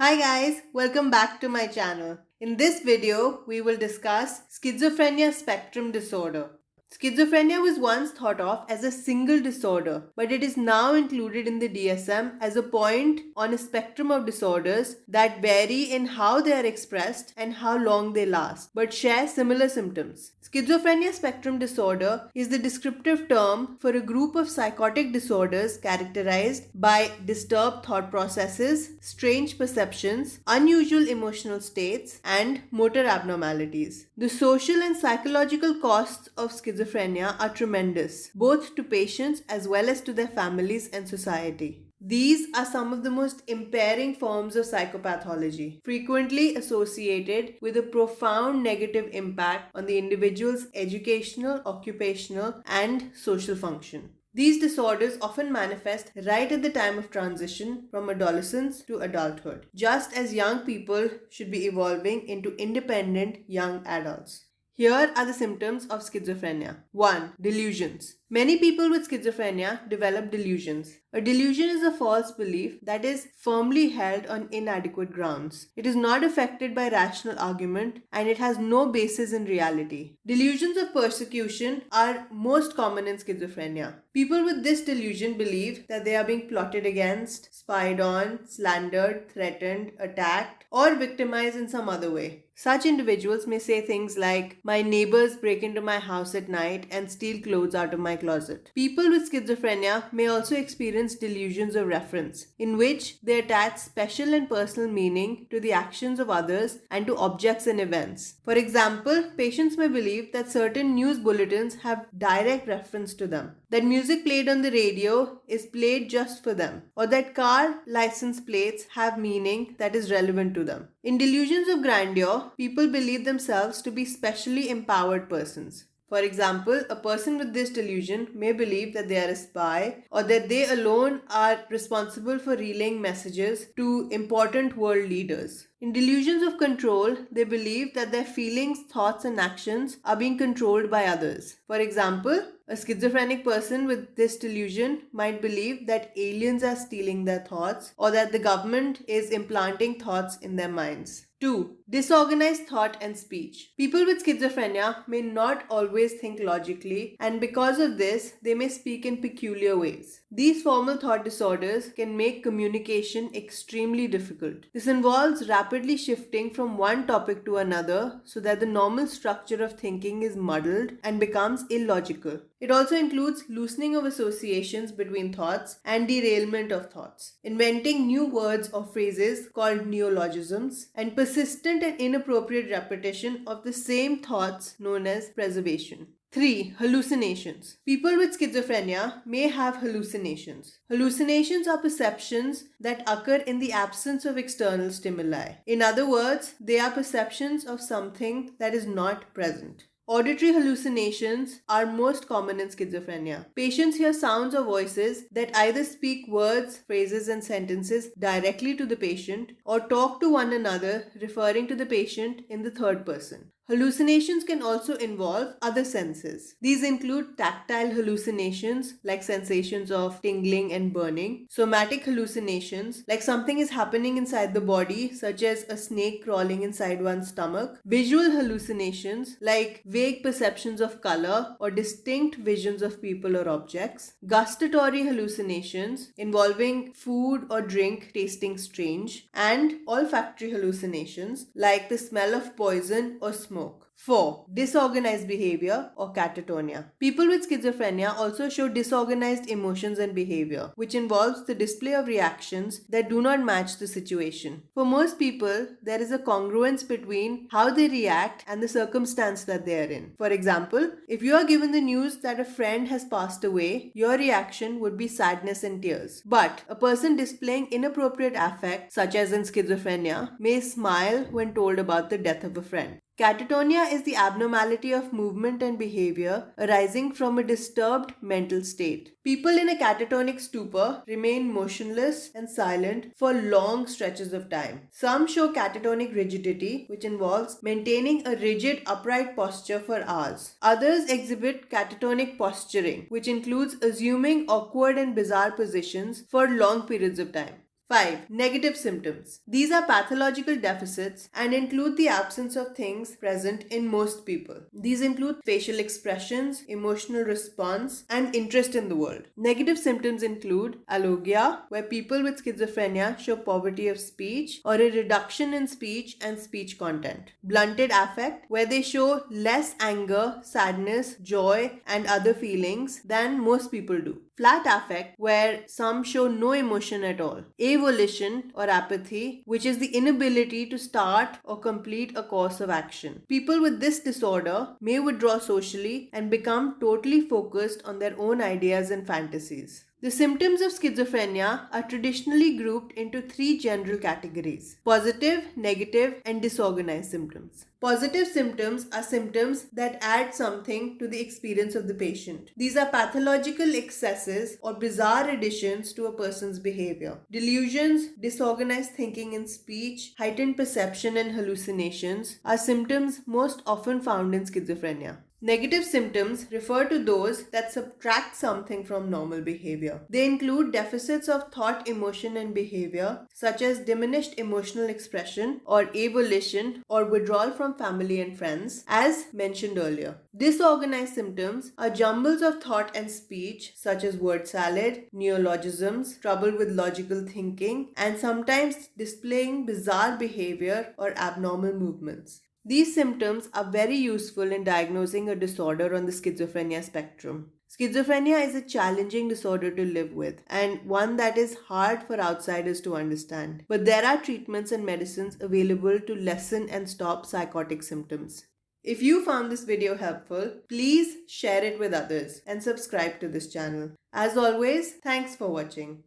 Hi guys, welcome back to my channel. In this video, we will discuss schizophrenia spectrum disorder. Schizophrenia was once thought of as a single disorder, but it is now included in the DSM as a point on a spectrum of disorders that vary in how they are expressed and how long they last, but share similar symptoms. Schizophrenia spectrum disorder is the descriptive term for a group of psychotic disorders characterized by disturbed thought processes, strange perceptions, unusual emotional states, and motor abnormalities. The social and psychological costs of schizophrenia are tremendous, both to patients as well as to their families and society. These are some of the most impairing forms of psychopathology, frequently associated with a profound negative impact on the individual's educational, occupational, and social function. These disorders often manifest right at the time of transition from adolescence to adulthood, just as young people should be evolving into independent young adults. Here are the symptoms of schizophrenia. 1. Delusions. Many people with schizophrenia develop delusions. A delusion is a false belief that is firmly held on inadequate grounds. It is not affected by rational argument and it has no basis in reality. Delusions of persecution are most common in schizophrenia. People with this delusion believe that they are being plotted against, spied on, slandered, threatened, attacked, or victimized in some other way. Such individuals may say things like, "My neighbors break into my house at night and steal clothes out of my closet." People with schizophrenia may also experience delusions of reference, in which they attach special and personal meaning to the actions of others and to objects and events. For example, patients may believe that certain news bulletins have direct reference to them, that music played on the radio is played just for them, or that car license plates have meaning that is relevant to them. In delusions of grandeur, people believe themselves to be specially empowered persons. For example, a person with this delusion may believe that they are a spy or that they alone are responsible for relaying messages to important world leaders. In delusions of control, they believe that their feelings, thoughts, and actions are being controlled by others. For example, a schizophrenic person with this delusion might believe that aliens are stealing their thoughts or that the government is implanting thoughts in their minds. 2. Disorganized thought and speech. People with schizophrenia may not always think logically, and because of this, they may speak in peculiar ways. These formal thought disorders can make communication extremely difficult. This involves rapidly shifting from one topic to another so that the normal structure of thinking is muddled and becomes illogical. It also includes loosening of associations between thoughts and derailment of thoughts, inventing new words or phrases called neologisms, and persistent and inappropriate repetition of the same thoughts known as preservation. 3. Hallucinations. People with schizophrenia may have hallucinations. Hallucinations are perceptions that occur in the absence of external stimuli. In other words, they are perceptions of something that is not present. Auditory hallucinations are most common in schizophrenia. Patients hear sounds or voices that either speak words, phrases, and sentences directly to the patient or talk to one another, referring to the patient in the third person. Hallucinations can also involve other senses. These include tactile hallucinations, like sensations of tingling and burning, somatic hallucinations, like something is happening inside the body, such as a snake crawling inside one's stomach, visual hallucinations, like vague perceptions of color or distinct visions of people or objects, gustatory hallucinations involving food or drink tasting strange, and olfactory hallucinations, like the smell of poison or smoke. 4. Disorganized behavior or catatonia. People with schizophrenia also show disorganized emotions and behavior, which involves the display of reactions that do not match the situation. For most people, there is a congruence between how they react and the circumstance that they are in. For example, if you are given the news that a friend has passed away, your reaction would be sadness and tears. But a person displaying inappropriate affect, such as in schizophrenia, may smile when told about the death of a friend. Catatonia is the abnormality of movement and behavior arising from a disturbed mental state. People in a catatonic stupor remain motionless and silent for long stretches of time. Some show catatonic rigidity, which involves maintaining a rigid upright posture for hours. Others exhibit catatonic posturing, which includes assuming awkward and bizarre positions for long periods of time. 5. Negative symptoms. These are pathological deficits and include the absence of things present in most people. These include facial expressions, emotional response, and interest in the world. Negative symptoms include alogia, where people with schizophrenia show poverty of speech or a reduction in speech and speech content. Blunted affect, where they show less anger, sadness, joy, and other feelings than most people do. Flat affect, where some show no emotion at all. Avolition or apathy, which is the inability to start or complete a course of action. People with this disorder may withdraw socially and become totally focused on their own ideas and fantasies. The symptoms of schizophrenia are traditionally grouped into three general categories: positive, negative, and disorganized symptoms. Positive symptoms are symptoms that add something to the experience of the patient. These are pathological excesses or bizarre additions to a person's behavior. Delusions, disorganized thinking in speech, heightened perception, and hallucinations are symptoms most often found in schizophrenia. Negative symptoms refer to those that subtract something from normal behavior. They include deficits of thought, emotion, and behavior, such as diminished emotional expression or avolition or withdrawal from family and friends, as mentioned earlier. Disorganized symptoms are jumbles of thought and speech, such as word salad, neologisms, trouble with logical thinking, and sometimes displaying bizarre behavior or abnormal movements. These symptoms are very useful in diagnosing a disorder on the schizophrenia spectrum. Schizophrenia is a challenging disorder to live with and one that is hard for outsiders to understand. But there are treatments and medicines available to lessen and stop psychotic symptoms. If you found this video helpful, please share it with others and subscribe to this channel. As always, thanks for watching.